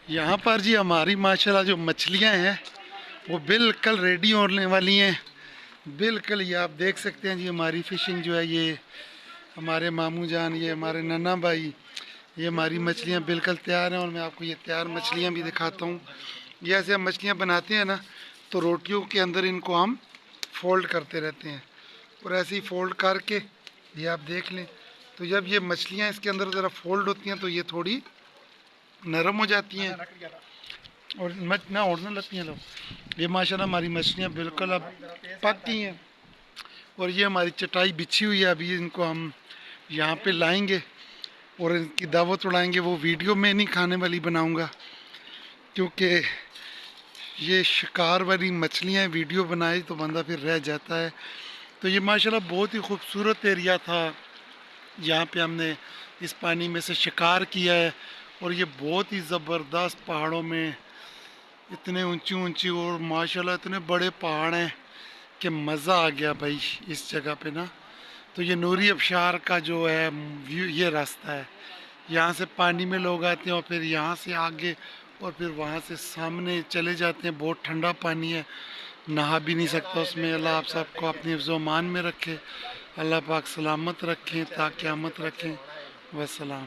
यहाँ पर जी हमारी माशाल्लाह जो मछलियाँ हैं वो बिल्कुल रेडी होने वाली हैं। बिल्कुल ये आप देख सकते हैं जी, हमारी फ़िशिंग जो है ये हमारे मामू जान, ये हमारे नन्ना भाई, ये हमारी मछलियाँ बिल्कुल तैयार हैं। और मैं आपको ये तैयार मछलियाँ भी दिखाता हूँ। ये ऐसे हम मछलियाँ बनाते हैं ना, तो रोटियों के अंदर इनको हम फोल्ड करते रहते हैं और ऐसे ही फोल्ड करके ये आप देख लें। तो जब ये मछलियाँ इसके अंदर ज़रा फोल्ड होती हैं तो ये थोड़ी नरम हो जाती हैं और मच ना उड़ने लगती हैं। लोग ये माशाल्लाह हमारी मछलियाँ बिल्कुल अब पक गई हैं और ये हमारी चटाई बिछी हुई है। अभी इनको हम यहाँ पे लाएंगे और इनकी दावत उड़ाएंगे। वो वीडियो में नहीं खाने वाली बनाऊंगा क्योंकि ये शिकार वाली मछलियाँ, वीडियो बनाए तो बंदा फिर रह जाता है। तो ये माशाल्लाह बहुत ही खूबसूरत एरिया था। यहाँ पे हमने इस पानी में से शिकार किया है और ये बहुत ही ज़बरदस्त पहाड़ों में, इतने ऊंची ऊंची और माशाल्लाह इतने बड़े पहाड़ हैं कि मज़ा आ गया भाई इस जगह पे ना। तो ये नूरी अबशार का जो है व्यू, ये रास्ता है। यहाँ से पानी में लोग आते हैं और फिर यहाँ से आगे और फिर वहाँ से सामने चले जाते हैं। बहुत ठंडा पानी है, नहा भी नहीं सकता उसमें। अल्लाह आप सबको अपने हिफ्ज़-ओ-मान में रखे, अल्लाह पाक सलामत रखें ता क़यामत रखें। वस्सलाम।